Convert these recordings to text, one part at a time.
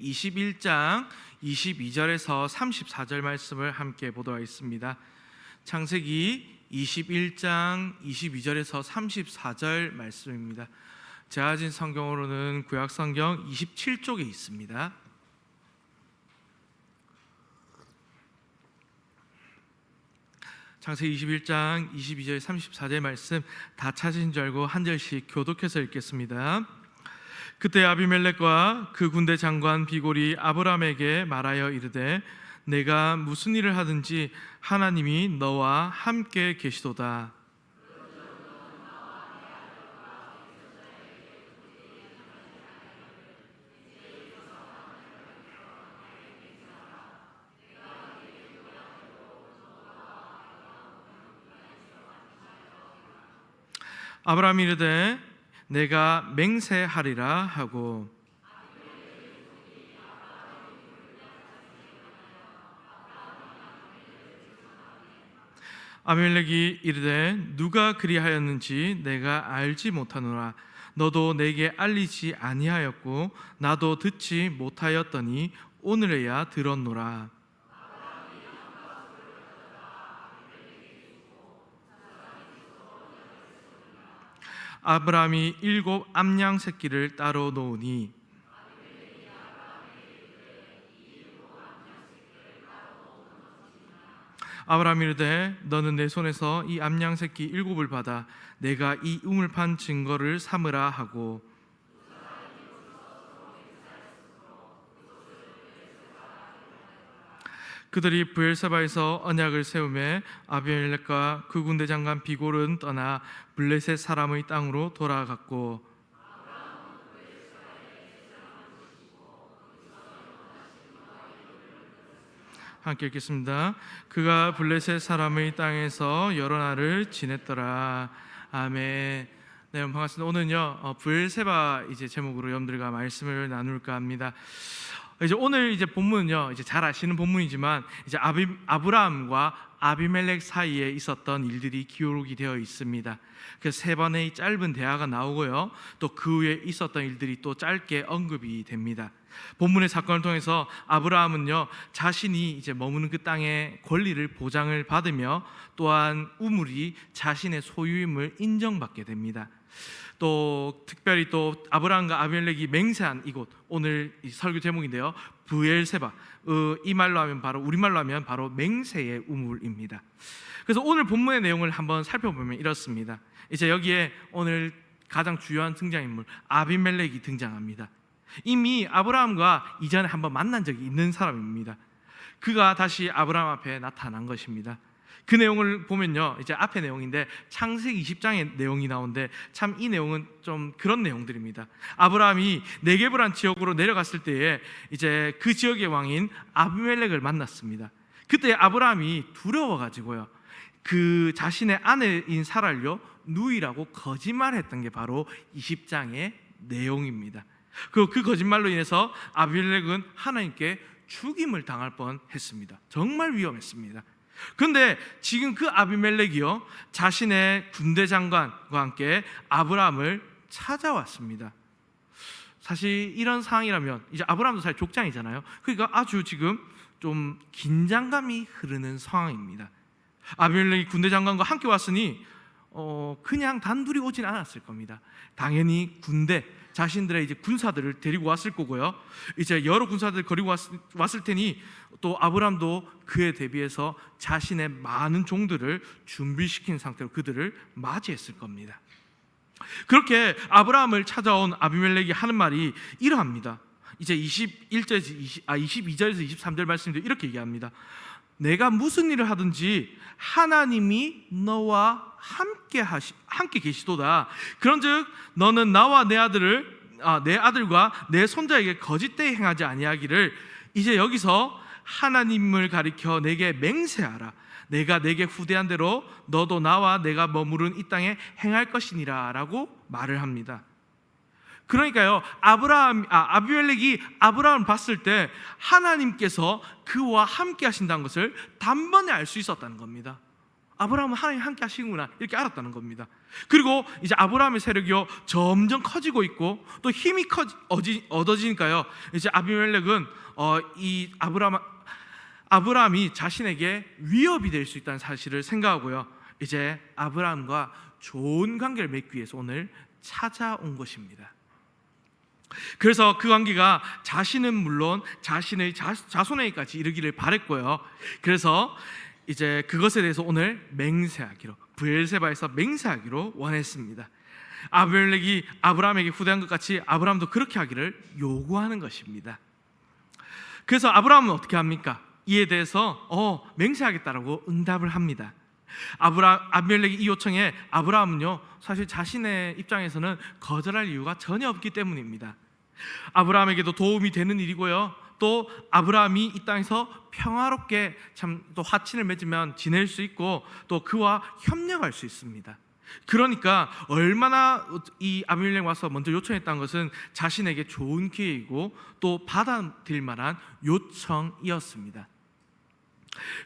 21장 22절에서 34절 말씀을 함께 보도록 하겠습니다. 창세기 21장 22절에서 34절 말씀입니다. 제가 가진 성경으로는 구약성경 27쪽에 있습니다. 창세기 21장 22절 34절 말씀 다 찾으신 줄 알고 한 절씩 교독해서 읽겠습니다. 그때 아비멜렉과 그 군대 장관 비골이 아브람에게 말하여 이르되 내가 무슨 일을 하든지 하나님이 너와 함께 계시도다. 아브람이 이르되 내가 맹세하리라 하고 아비멜렉이 이르되 누가 그리하였는지 내가 알지 못하노라. 너도 내게 알리지 아니하였고 나도 듣지 못하였더니 오늘에야 들었노라. 아브람이 7 암양 새끼를 따로 놓으니 아브람이 이르되 너는 내 손에서 이 암양 새끼 7을 받아 내가 이 우물판 증거를 삼으라 하고 그들이 브엘세바에서 언약을 세우매 아비멜렉과 그 군대 장관 비골은 떠나 블레셋 사람의 땅으로 돌아갔고 함께 읽겠습니다. 그가 블레셋 사람의 땅에서 여러 날을 지냈더라. 아멘. 네, 여러분 반갑습니다. 오늘은요 브엘세바 제목으로 여러분들과 말씀을 나눌까 합니다. 오늘 본문은요 잘 아시는 본문이지만 아브라함과 아비멜렉 사이에 있었던 일들이 기록이 되어 있습니다. 그 세 번의 짧은 대화가 나오고요, 또 그 후에 있었던 일들이 또 짧게 언급이 됩니다. 본문의 사건을 통해서 아브라함은요 자신이 머무는 그 땅의 권리를 보장을 받으며 또한 우물이 자신의 소유임을 인정받게 됩니다. 또 특별히 또 아브라함과 아비멜렉이 맹세한 이곳, 오늘 이 설교 제목인데요, 브엘세바, 이 말로 하면 바로 우리말로 하면 바로 맹세의 우물입니다. 그래서 오늘 본문의 내용을 한번 살펴보면 이렇습니다. 여기에 오늘 가장 주요한 등장인물 아비멜렉이 등장합니다. 이미 아브라함과 이전에 한번 만난 적이 있는 사람입니다. 그가 다시 아브라함 앞에 나타난 것입니다. 그 내용을 보면요, 앞에 내용인데 창세기 20장의 내용이 나오는데 참 이 내용은 좀 그런 내용들입니다. 아브라함이 네게브란 지역으로 내려갔을 때에 그 지역의 왕인 아비멜렉을 만났습니다. 그때 아브라함이 두려워가지고요 그 자신의 아내인 사라를요 누이라고 거짓말했던 게 바로 20장의 내용입니다. 그 거짓말로 인해서 아비멜렉은 하나님께 죽임을 당할 뻔했습니다. 정말 위험했습니다. 그런데 지금 그 아비멜렉이요 자신의 군대 장관과 함께 아브라함을 찾아왔습니다. 사실 이런 상황이라면 아브라함도 사실 족장이잖아요. 그러니까 아주 지금 좀 긴장감이 흐르는 상황입니다. 아비멜렉이 군대 장관과 함께 왔으니 그냥 단둘이 오진 않았을 겁니다. 당연히 군대, 자신들의 군사들을 데리고 왔을 거고요. 여러 군사들 데리고 왔을 테니 또 아브람도 그에 대비해서 자신의 많은 종들을 준비시킨 상태로 그들을 맞이했을 겁니다. 그렇게 아브라함을 찾아온 아비멜렉이 하는 말이 이러합니다. 22절에서 23절 말씀도 이렇게 얘기합니다. 내가 무슨 일을 하든지 하나님이 너와 함께 계시도다. 그런즉 너는 나와 내 아들과 내 손자에게 거짓되이 행하지 아니하기를 여기서 하나님을 가리켜 내게 맹세하라. 내가 내게 후대한 대로 너도 나와 내가 머무른 이 땅에 행할 것이니라 라고 말을 합니다. 그러니까요 아비멜렉이 아브라함을 봤을 때 하나님께서 그와 함께 하신다는 것을 단번에 알 수 있었다는 겁니다. 아브라함은 하나님 함께 하시는구나 이렇게 알았다는 겁니다. 그리고 이제 아브라함의 세력이요 점점 커지고 있고 또 힘이 얻어지니까요, 이제 아비멜렉은 이 아브라함이 자신에게 위협이 될 수 있다는 사실을 생각하고요, 이제 아브라함과 좋은 관계를 맺기 위해서 오늘 찾아온 것입니다. 그래서 그 관계가 자신은 물론 자신의 자손에게까지 이르기를 바랬고요, 그래서 이제 그것에 대해서 오늘 맹세하기로, 브엘세바에서 맹세하기로 원했습니다. 아비멜렉이 아브라함에게 후대한 것 같이 아브라함도 그렇게 하기를 요구하는 것입니다. 그래서 아브라함은 어떻게 합니까? 이에 대해서 맹세하겠다라고 응답을 합니다. 아비멜렉이 이 요청에 아브라함은요 사실 자신의 입장에서는 거절할 이유가 전혀 없기 때문입니다. 아브라함에게도 도움이 되는 일이고요, 또 아브라함이 이 땅에서 평화롭게 참 또 화친을 맺으면 지낼 수 있고 또 그와 협력할 수 있습니다. 그러니까 얼마나 이 아비멜렉 와서 먼저 요청했다는 것은 자신에게 좋은 기회이고 또 받아들일 만한 요청이었습니다.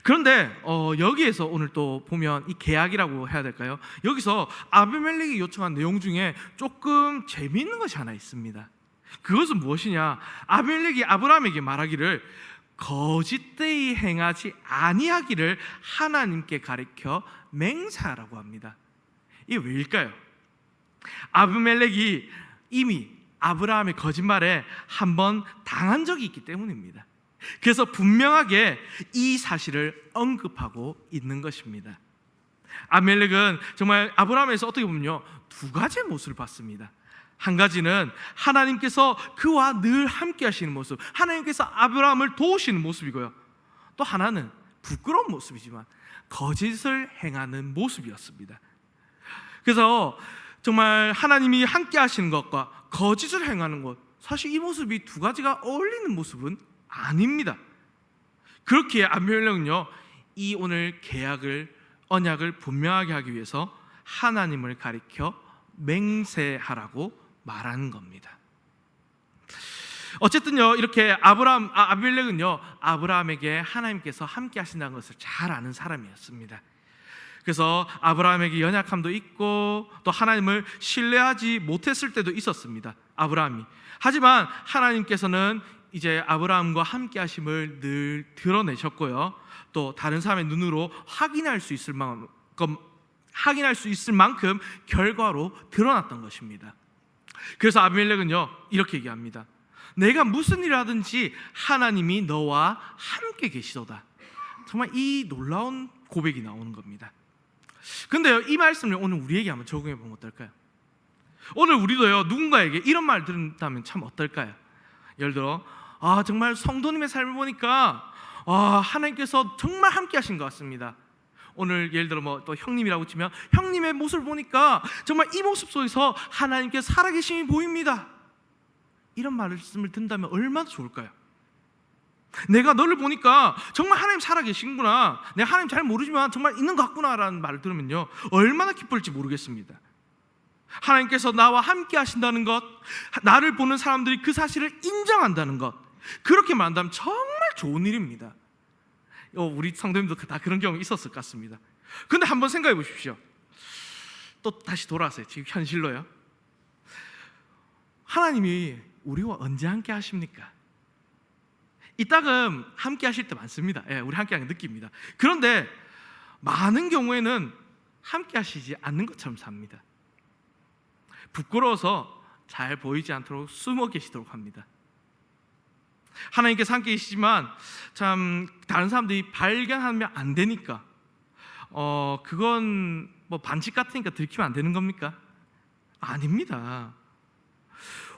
그런데 여기에서 오늘 또 보면 이 계약이라고 해야 될까요? 여기서 아비멜렉이 요청한 내용 중에 조금 재미있는 것이 하나 있습니다. 그것은 무엇이냐? 아비멜렉이 아브라함에게 말하기를 거짓되이 행하지 아니하기를 하나님께 가리켜 맹세하라고 합니다. 이게 왜일까요? 아비멜렉이 이미 아브라함의 거짓말에 한번 당한 적이 있기 때문입니다. 그래서 분명하게 이 사실을 언급하고 있는 것입니다. 아비멜렉은 정말 아브라함에서 어떻게 보면요 두 가지의 모습을 봤습니다. 한 가지는 하나님께서 그와 늘 함께 하시는 모습, 하나님께서 아브라함을 도우시는 모습이고요, 또 하나는 부끄러운 모습이지만 거짓을 행하는 모습이었습니다. 그래서 정말 하나님이 함께 하시는 것과 거짓을 행하는 것, 사실 이 모습이 두 가지가 어울리는 모습은 아닙니다. 그렇기에 아비멜렉은요 이 오늘 계약을, 언약을 분명하게 하기 위해서 하나님을 가리켜 맹세하라고 말하는 겁니다. 어쨌든요 이렇게 아비멜렉은요 아브라함에게 하나님께서 함께 하신다는 것을 잘 아는 사람이었습니다. 그래서 아브라함에게 연약함도 있고 또 하나님을 신뢰하지 못했을 때도 있었습니다, 아브라함이. 하지만 하나님께서는 이제 아브라함과 함께 하심을 늘 드러내셨고요, 또 다른 사람의 눈으로 확인할 수 있을 만큼 결과로 드러났던 것입니다. 그래서 아비멜렉은요 이렇게 얘기합니다. 내가 무슨 일을 하든지 하나님이 너와 함께 계시도다. 정말 이 놀라운 고백이 나오는 겁니다. 근데요 이 말씀을 오늘 우리에게 한번 적용해 보면 어떨까요? 오늘 우리도요 누군가에게 이런 말 들은다면 참 어떨까요? 예를 들어 정말 성도님의 삶을 보니까 하나님께서 정말 함께 하신 것 같습니다. 오늘 예를 들어 또 형님이라고 치면 형님의 모습을 보니까 정말 이 모습 속에서 하나님께서 살아계심이 보입니다. 이런 말씀을 듣는다면 얼마나 좋을까요? 내가 너를 보니까 정말 하나님 살아계신구나, 내가 하나님 잘 모르지만 정말 있는 것 같구나 라는 말을 들으면요 얼마나 기쁠지 모르겠습니다. 하나님께서 나와 함께 하신다는 것, 나를 보는 사람들이 그 사실을 인정한다는 것, 그렇게 말한다면 정말 좋은 일입니다. 우리 성도님도 다 그런 경험이 있었을 것 같습니다. 그런데 한번 생각해 보십시오. 또 다시 돌아와서요, 지금 현실로요. 하나님이 우리와 언제 함께 하십니까? 이따금 함께 하실 때 많습니다. 우리 함께 하는 거 느낍니다. 그런데 많은 경우에는 함께 하시지 않는 것처럼 삽니다. 부끄러워서 잘 보이지 않도록 숨어 계시도록 합니다. 하나님께서 함께 계시지만 참 다른 사람들이 발견하면 안 되니까 그건 반칙 같으니까 들키면 안 되는 겁니까? 아닙니다.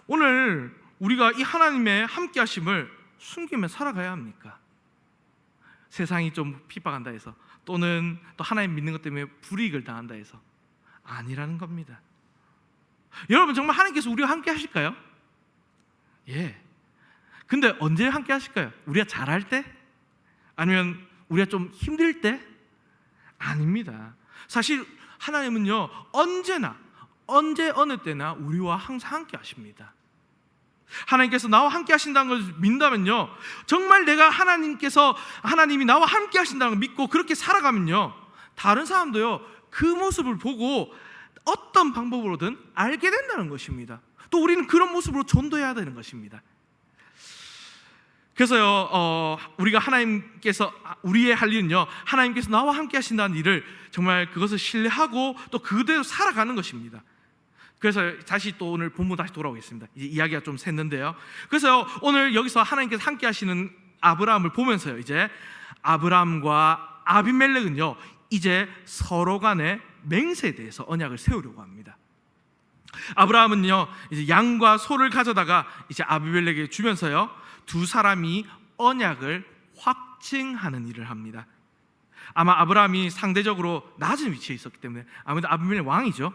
오늘 우리가 이 하나님의 함께 하심을 숨기며 살아가야 합니까? 세상이 좀 핍박한다 해서, 또는 또 하나님 믿는 것 때문에 불이익을 당한다 해서 아니라는 겁니다. 여러분 정말 하나님께서 우리와 함께 하실까요? 예. 근데 언제 함께 하실까요? 우리가 잘할 때? 아니면 우리가 좀 힘들 때? 아닙니다. 사실 하나님은요 언제나, 언제 어느 때나 우리와 항상 함께 하십니다. 하나님께서 나와 함께 하신다는 걸 믿는다면요, 정말 내가 하나님이 나와 함께 하신다는 걸 믿고 그렇게 살아가면요 다른 사람도요 그 모습을 보고 어떤 방법으로든 알게 된다는 것입니다. 또 우리는 그런 모습으로 전도해야 되는 것입니다. 그래서요 우리가 하나님께서 우리의 할 일은요 하나님께서 나와 함께 하신다는 일을 정말 그것을 신뢰하고 또 그대로 살아가는 것입니다. 그래서 다시 또 오늘 본문 다시 돌아오겠습니다. 이제 이야기가 좀 샜는데요. 그래서 오늘 여기서 하나님께서 함께 하시는 아브라함을 보면서요 이제 아브라함과 아비멜렉은요 이제 서로 간의 맹세에 대해서 언약을 세우려고 합니다. 아브라함은요 이제 양과 소를 가져다가 이제 아비멜렉에게 주면서요 두 사람이 언약을 확증하는 일을 합니다. 아마 아브라함이 상대적으로 낮은 위치에 있었기 때문에 아무래도 아비멜렉 왕이죠.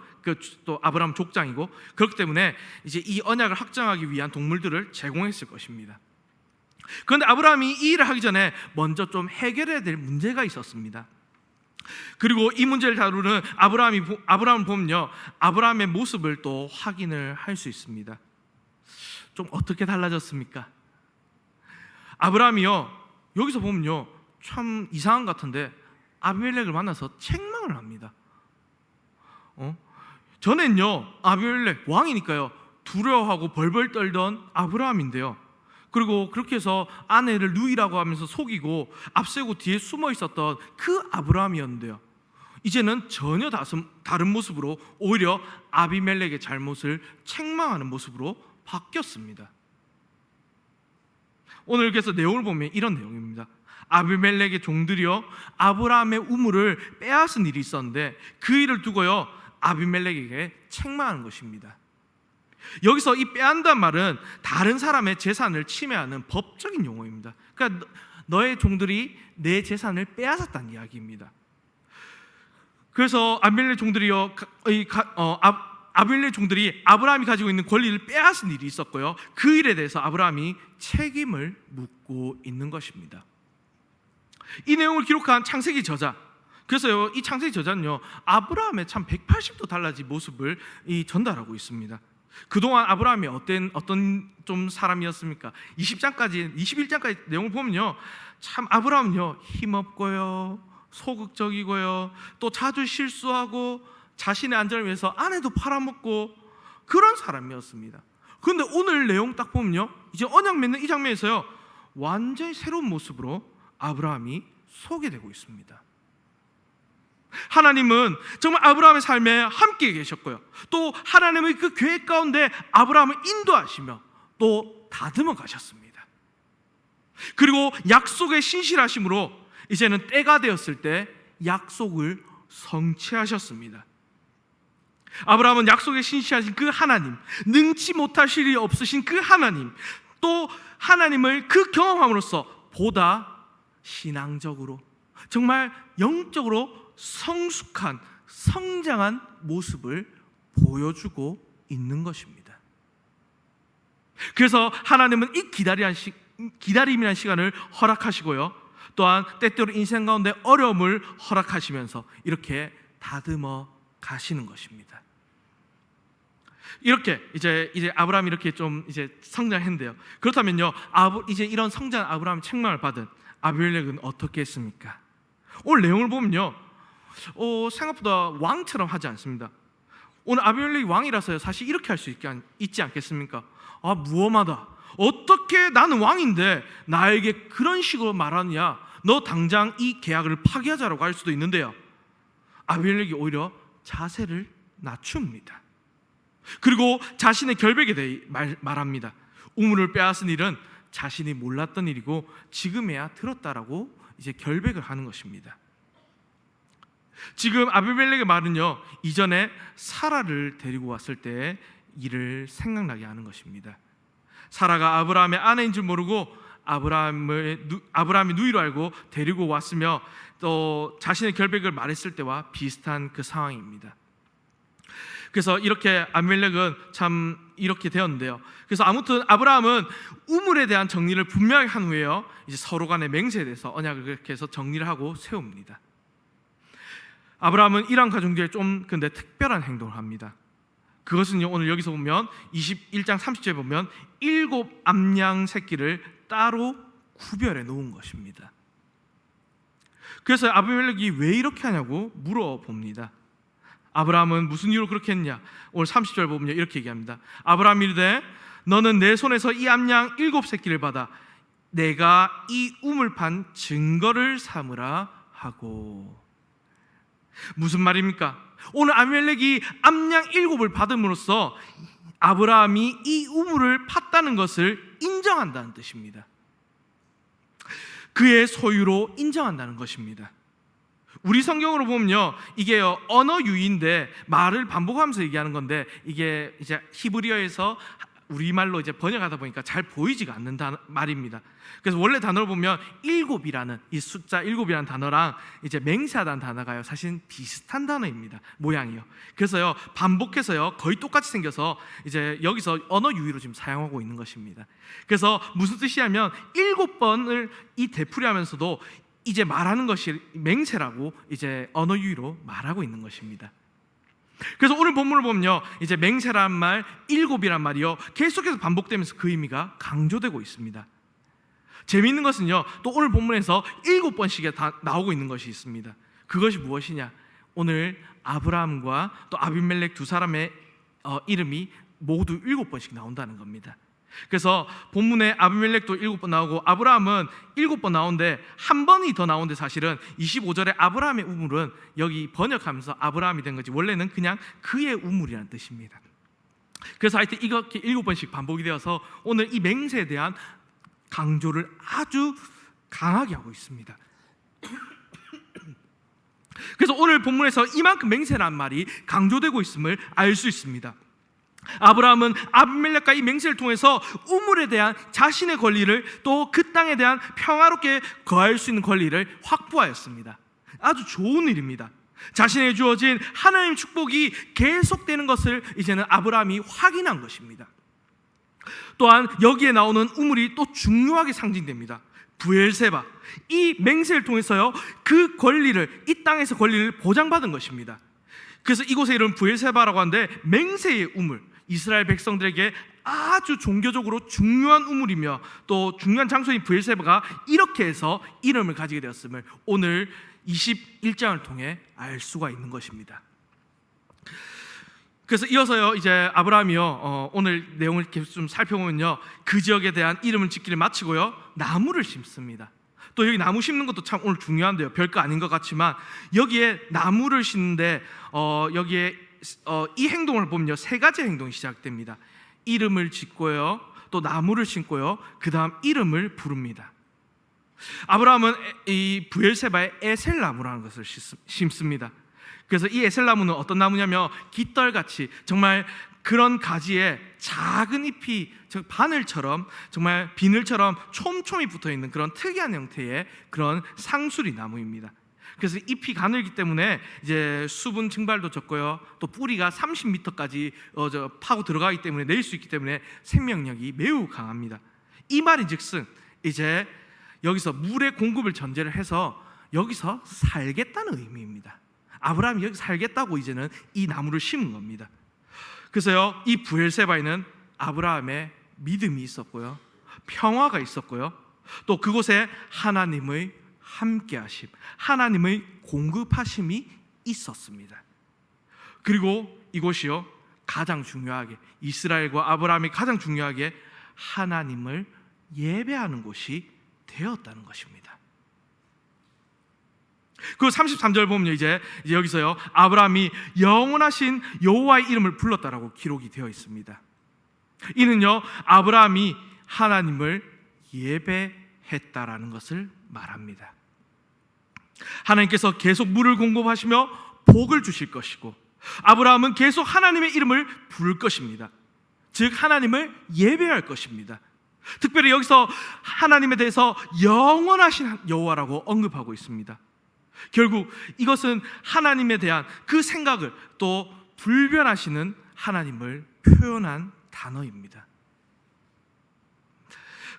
또 아브라함 족장이고 그렇기 때문에 이제 이 언약을 확정하기 위한 동물들을 제공했을 것입니다. 그런데 아브라함이 이 일을 하기 전에 먼저 좀 해결해야 될 문제가 있었습니다. 그리고 이 문제를 다루는 아브라함을 보면요 아브라함의 모습을 또 확인을 할 수 있습니다. 좀 어떻게 달라졌습니까? 아브라함이요 여기서 보면요 참 이상한 것 같은데 아비멜렉을 만나서 책망을 합니다. 전엔요 아비멜렉 왕이니까요 두려워하고 벌벌 떨던 아브라함인데요, 그리고 그렇게 해서 아내를 누이라고 하면서 속이고 앞세고 뒤에 숨어 있었던 그 아브라함이었는데요 이제는 전혀 다른 모습으로 오히려 아비멜렉의 잘못을 책망하는 모습으로 바뀌었습니다. 오늘 그래서 내용을 보면 이런 내용입니다. 아비멜렉의 종들이요 아브라함의 우물을 빼앗은 일이 있었는데 그 일을 두고요 아비멜렉에게 책망하는 것입니다. 여기서 이 빼앗는다는 말은 다른 사람의 재산을 침해하는 법적인 용어입니다. 그러니까 너의 종들이 내 재산을 빼앗았다는 이야기입니다. 그래서 아비멜렉 종들이요 아비멜렉 종들이 아브라함이 가지고 있는 권리를 빼앗은 일이 있었고요 그 일에 대해서 아브라함이 책임을 묻고 있는 것입니다. 이 내용을 기록한 창세기 저자, 그래서요 이 창세기 저자는요 아브라함의 참 180도 달라진 모습을 전달하고 있습니다. 그동안 아브라함이 어떤 좀 사람이었습니까? 21장까지 내용을 보면요 참 아브라함은요 힘없고요 소극적이고요 또 자주 실수하고 자신의 안전을 위해서 아내도 팔아먹고 그런 사람이었습니다. 그런데 오늘 내용 딱 보면요 이제 언약 맺는 이 장면에서요 완전히 새로운 모습으로 아브라함이 소개되고 있습니다. 하나님은 정말 아브라함의 삶에 함께 계셨고요 또 하나님의 그 계획 가운데 아브라함을 인도하시며 또 다듬어 가셨습니다. 그리고 약속의 신실하심으로 이제는 때가 되었을 때 약속을 성취하셨습니다. 아브라함은 약속에 신실하신 그 하나님, 능치 못하실 일이 없으신 그 하나님, 또 하나님을 그 경험함으로써 보다 신앙적으로 정말 영적으로 성숙한 성장한 모습을 보여주고 있는 것입니다. 그래서 하나님은 이 기다림이라는 시간을 허락하시고요 또한 때때로 인생 가운데 어려움을 허락하시면서 이렇게 다듬어 가시는 것입니다. 이렇게 이제 아브라함이 이렇게 좀 이제 성장했는데요. 그렇다면요, 이제 이런 성장한 아브라함 책망을 받은 아비멜렉은 어떻게 했습니까? 오늘 내용을 보면요, 생각보다 왕처럼 하지 않습니다. 오늘 아비멜렉이 왕이라서요, 사실 이렇게 할 수 있지 않겠습니까? 무엄하다. 어떻게 나는 왕인데 나에게 그런 식으로 말하느냐? 너 당장 이 계약을 파기하자라고 할 수도 있는데요, 아비멜렉이 오히려 자세를 낮춥니다. 그리고 자신의 결백에 대해 말합니다. 우물을 빼앗은 일은 자신이 몰랐던 일이고 지금에야 들었다라고 이제 결백을 하는 것입니다. 지금 아비멜렉의 말은요, 이전에 사라를 데리고 왔을 때의 일을 생각나게 하는 것입니다. 사라가 아브라함의 아내인 줄 모르고 아브라함이 누이로 알고 데리고 왔으며 또 자신의 결백을 말했을 때와 비슷한 그 상황입니다. 그래서 이렇게 아비멜렉은 참 이렇게 되었는데요. 그래서 아무튼 아브라함은 우물에 대한 정리를 분명히 한 후에요, 이제 서로 간의 맹세에 대해서 언약을 그렇게 해서 정리를 하고 세웁니다. 아브라함은 이런 가정 중에 좀 근데 특별한 행동을 합니다. 그것은요, 오늘 여기서 보면 21장 30절에 보면 7 암양 새끼를 따로 구별해 놓은 것입니다. 그래서 아비멜렉이 왜 이렇게 하냐고 물어봅니다. 아브라함은 무슨 이유로 그렇게 했냐? 오늘 30절 보면 이렇게 얘기합니다. 아브라함이 이르되 너는 내 손에서 이 암양 7새끼를 받아 내가 이 우물 판 증거를 삼으라 하고. 무슨 말입니까? 오늘 아비멜렉이 암양 7을 받음으로써 아브라함이 이 우물을 팠다는 것을 인정한다는 뜻입니다. 그의 소유로 인정한다는 것입니다. 우리 성경으로 보면요, 이게 언어 유희인데 말을 반복하면서 얘기하는 건데, 이게 이제 히브리어에서 우리말로 이제 번역하다 보니까 잘 보이지가 않는 말입니다. 그래서 원래 단어를 보면 일곱이라는 이 숫자 7이라는 단어랑 이제 맹세하다는 단어가요, 사실 비슷한 단어입니다. 모양이요. 그래서요 반복해서요 거의 똑같이 생겨서 이제 여기서 언어 유희로 지금 사용하고 있는 것입니다. 그래서 무슨 뜻이냐면 7번을 이 되풀이하면서도 이제 말하는 것이 맹세라고 이제 언어 유희로 말하고 있는 것입니다. 그래서 오늘 본문을 보면요, 이제 맹세란 말, 7이란 말이요 계속해서 반복되면서 그 의미가 강조되고 있습니다. 재미있는 것은요, 또 오늘 본문에서 7번씩에 다 나오고 있는 것이 있습니다. 그것이 무엇이냐? 오늘 아브라함과 또 아비멜렉 두 사람의 이름이 모두 7번씩 나온다는 겁니다. 그래서 본문에 아비멜렉도 7번 나오고 아브라함은 7번 나오는데 한 번이 더 나오는데, 사실은 25절에 아브라함의 우물은 여기 번역하면서 아브라함이 된 거지 원래는 그냥 그의 우물이라는 뜻입니다. 그래서 하여튼 이렇게 7번씩 반복이 되어서 오늘 이 맹세에 대한 강조를 아주 강하게 하고 있습니다. 그래서 오늘 본문에서 이만큼 맹세라는 말이 강조되고 있음을 알 수 있습니다. 아브라함은 아비멜렉과 이 맹세를 통해서 우물에 대한 자신의 권리를, 또 그 땅에 대한 평화롭게 거할 수 있는 권리를 확보하였습니다. 아주 좋은 일입니다. 자신에게 주어진 하나님의 축복이 계속되는 것을 이제는 아브라함이 확인한 것입니다. 또한 여기에 나오는 우물이 또 중요하게 상징됩니다. 브엘세바, 이 맹세를 통해서요 그 권리를, 이 땅에서 권리를 보장받은 것입니다. 그래서 이곳의 이름 브엘세바라고 하는데, 맹세의 우물, 이스라엘 백성들에게 아주 종교적으로 중요한 우물이며 또 중요한 장소인 브엘세바가 이렇게 해서 이름을 가지게 되었음을 오늘 21장을 통해 알 수가 있는 것입니다. 그래서 이어서요 이제 아브라함이요 오늘 내용을 계속 좀 살펴보면요, 그 지역에 대한 이름을 짓기를 마치고요 나무를 심습니다. 또 여기 나무 심는 것도 참 오늘 중요한데요, 별거 아닌 것 같지만 여기에 나무를 심는데 여기에 이 행동을 보면요 3가지 행동이 시작됩니다. 이름을 짓고요, 또 나무를 심고요, 그 다음 이름을 부릅니다. 아브라함은 이 브엘세바에 에셀나무라는 것을 심습니다. 그래서 이 에셀나무는 어떤 나무냐면 깃털같이 정말 그런 가지에 작은 잎이 바늘처럼, 정말 비늘처럼 촘촘히 붙어있는 그런 특이한 형태의 그런 상수리 나무입니다. 그래서 잎이 가늘기 때문에 이제 수분 증발도 적고요, 또 뿌리가 30m까지 파고 들어가기 때문에 내릴 수 있기 때문에 생명력이 매우 강합니다. 이 말인즉슨 이제 여기서 물의 공급을 전제를 해서 여기서 살겠다는 의미입니다. 아브라함이 여기 살겠다고 이제는 이 나무를 심은 겁니다. 그래서요 이 브엘세바에는 아브라함의 믿음이 있었고요, 평화가 있었고요, 또 그곳에 하나님의 함께하심, 하나님의 공급하심이 있었습니다. 그리고 이곳이요 가장 중요하게, 이스라엘과 아브라함이 가장 중요하게 하나님을 예배하는 곳이 되었다는 것입니다. 그 33절 보면 이제 여기서요 아브라함이 영원하신 여호와의 이름을 불렀다라고 기록이 되어 있습니다. 이는요 아브라함이 하나님을 예배했다라는 것을 말합니다. 하나님께서 계속 물을 공급하시며 복을 주실 것이고, 아브라함은 계속 하나님의 이름을 부를 것입니다. 즉 하나님을 예배할 것입니다. 특별히 여기서 하나님에 대해서 영원하신 여호와라고 언급하고 있습니다. 결국 이것은 하나님에 대한 그 생각을, 또 불변하시는 하나님을 표현한 단어입니다.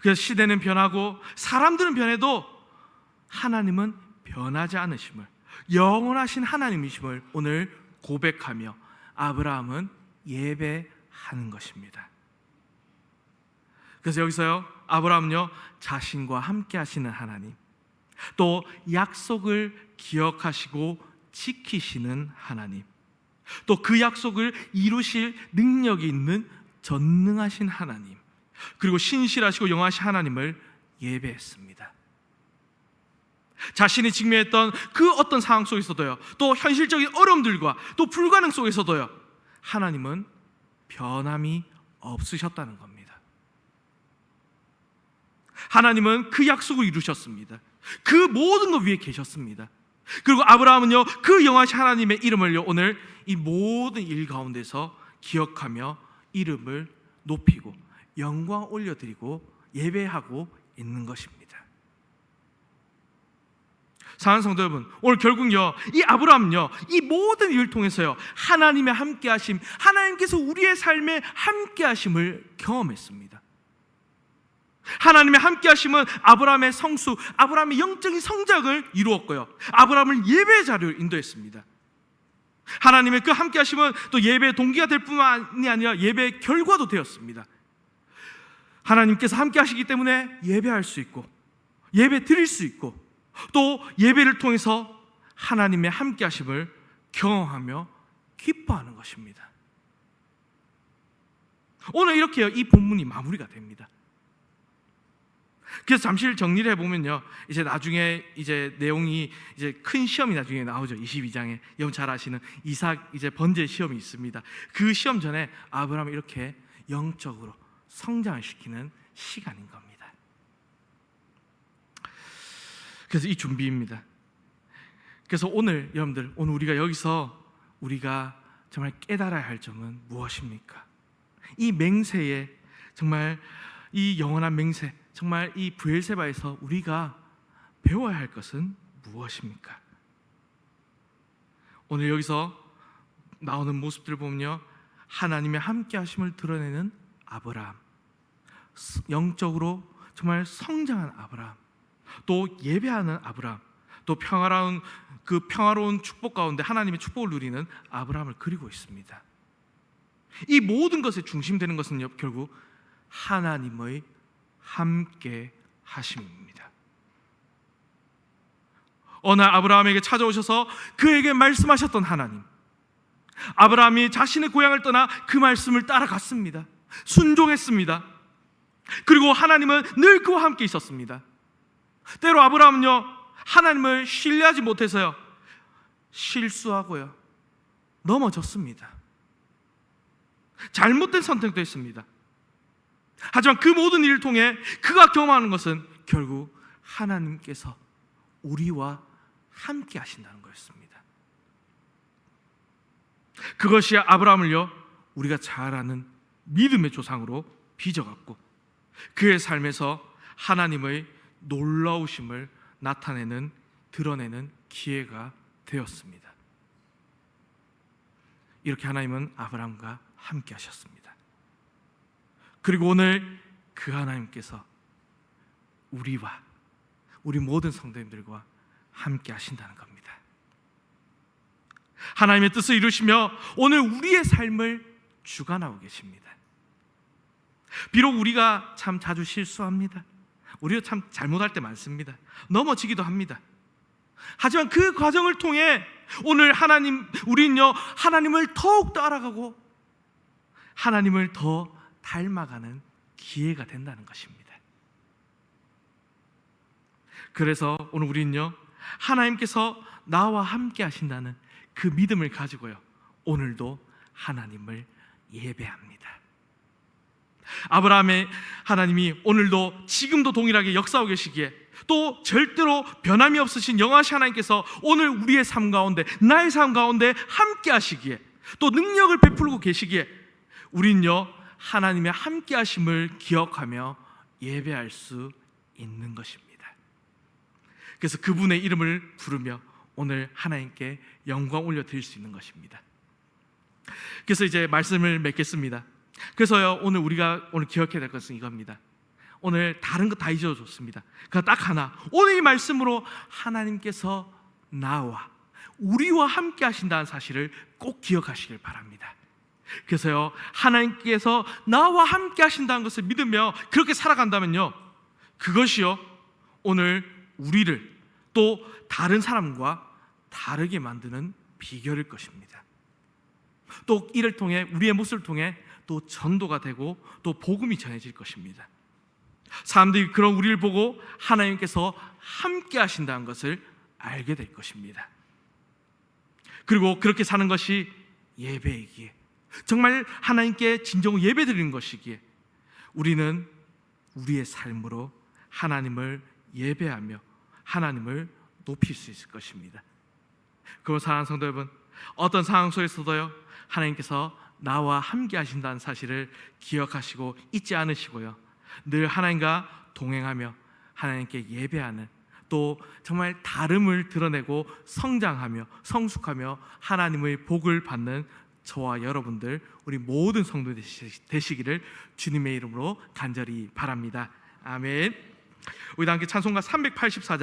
그래서 시대는 변하고 사람들은 변해도 하나님은 변하지 않으심을, 영원하신 하나님이심을 오늘 고백하며 아브라함은 예배하는 것입니다. 그래서 여기서요 아브라함은요 자신과 함께 하시는 하나님, 또 약속을 기억하시고 지키시는 하나님, 또 그 약속을 이루실 능력이 있는 전능하신 하나님, 그리고 신실하시고 영하신 하나님을 예배했습니다. 자신이 직면했던 그 어떤 상황 속에서도요, 또 현실적인 어려움들과 또 불가능 속에서도요, 하나님은 변함이 없으셨다는 겁니다. 하나님은 그 약속을 이루셨습니다. 그 모든 것 위에 계셨습니다. 그리고 아브라함은요, 그 영화신 하나님의 이름을요, 오늘 이 모든 일 가운데서 기억하며 이름을 높이고 영광 올려드리고 예배하고 있는 것입니다. 사랑하는 성도 여러분, 오늘 결국요, 이 아브라함은요, 이 모든 일을 통해서요, 하나님의 함께하심, 하나님께서 우리의 삶에 함께하심을 경험했습니다. 하나님의 함께하심은 아브라함의 성수, 아브라함의 영적인 성장을 이루었고요, 아브라함을 예배의 자리로 인도했습니다. 하나님의 그 함께하심은 또 예배의 동기가 될 뿐만이 아니라 예배의 결과도 되었습니다. 하나님께서 함께하시기 때문에 예배할 수 있고 예배 드릴 수 있고 또 예배를 통해서 하나님의 함께하심을 경험하며 기뻐하는 것입니다. 오늘 이렇게 이 본문이 마무리가 됩니다. 그래서 잠시 정리를 해보면요, 이제 나중에 이제 내용이 이제 큰 시험이 나중에 나오죠. 22장에 여러분 잘 아시는 이삭 이제 번제 시험이 있습니다. 그 시험 전에 아브라함을 이렇게 영적으로 성장을 시키는 시간인 겁니다. 그래서 이 준비입니다. 그래서 오늘 여러분들, 오늘 우리가 여기서 우리가 정말 깨달아야 할 점은 무엇입니까? 이 맹세에 정말 이 영원한 맹세, 정말 이 브엘세바에서 우리가 배워야 할 것은 무엇입니까? 오늘 여기서 나오는 모습들을 보면요, 하나님의 함께 하심을 드러내는 아브라함, 영적으로 정말 성장한 아브라함, 또 예배하는 아브라함, 또 평화로운 축복 가운데 하나님의 축복을 누리는 아브라함을 그리고 있습니다. 이 모든 것의 중심되는 것은요, 결국 하나님의 함께 하심입니다. 어느 날 아브라함에게 찾아오셔서 그에게 말씀하셨던 하나님, 아브라함이 자신의 고향을 떠나 그 말씀을 따라갔습니다. 순종했습니다. 그리고 하나님은 늘 그와 함께 있었습니다. 때로 아브라함은요, 하나님을 신뢰하지 못해서요, 실수하고요, 넘어졌습니다. 잘못된 선택도 했습니다. 하지만 그 모든 일을 통해 그가 경험하는 것은 결국 하나님께서 우리와 함께 하신다는 것입니다. 그것이 아브라함을요, 우리가 잘 아는 믿음의 조상으로 빚어갔고 그의 삶에서 하나님의 놀라우심을 나타내는, 드러내는 기회가 되었습니다. 이렇게 하나님은 아브라함과 함께 하셨습니다. 그리고 오늘 그 하나님께서 우리와 우리 모든 성도님들과 함께 하신다는 겁니다. 하나님의 뜻을 이루시며 오늘 우리의 삶을 주관하고 계십니다. 비록 우리가 참 자주 실수합니다. 우리가 참 잘못할 때 많습니다. 넘어지기도 합니다. 하지만 그 과정을 통해 오늘 우리는요, 하나님을 더욱 더 알아가고 하나님을 더 닮아가는 기회가 된다는 것입니다. 그래서 오늘 우리는요, 하나님께서 나와 함께 하신다는 그 믿음을 가지고요, 오늘도 하나님을 예배합니다. 아브라함의 하나님이 오늘도 지금도 동일하게 역사하고 계시기에, 또 절대로 변함이 없으신 영화신 하나님께서 오늘 우리의 삶 가운데, 나의 삶 가운데 함께 하시기에, 또 능력을 베풀고 계시기에 우리는요, 하나님의 함께 하심을 기억하며 예배할 수 있는 것입니다. 그래서 그분의 이름을 부르며 오늘 하나님께 영광 올려드릴 수 있는 것입니다. 그래서 이제 말씀을 맺겠습니다. 그래서요, 오늘 우리가 기억해야 될 것은 이겁니다. 오늘 다른 거 다 잊어줬습니다. 그 딱 하나, 오늘 이 말씀으로 하나님께서 나와 우리와 함께 하신다는 사실을 꼭 기억하시길 바랍니다. 그래서요, 하나님께서 나와 함께 하신다는 것을 믿으며 그렇게 살아간다면요, 그것이요, 오늘 우리를 또 다른 사람과 다르게 만드는 비결일 것입니다. 또 이를 통해 우리의 모습을 통해 또 전도가 되고 또 복음이 전해질 것입니다. 사람들이 그런 우리를 보고 하나님께서 함께 하신다는 것을 알게 될 것입니다. 그리고 그렇게 사는 것이 예배이기에, 정말 하나님께 진정으로 예배드리는 것이기에 우리는 우리의 삶으로 하나님을 예배하며 하나님을 높일 수 있을 것입니다. 그럼 사랑하는 성도 여러분, 어떤 상황 속에서도요 하나님께서 나와 함께 하신다는 사실을 기억하시고 잊지 않으시고요, 늘 하나님과 동행하며 하나님께 예배하는, 또 정말 다름을 드러내고 성장하며 성숙하며 하나님의 복을 받는 저와 여러분들, 우리 모든 성도 되시기를 주님의 이름으로 간절히 바랍니다. 아멘. 우리 다 함께 찬송가 384장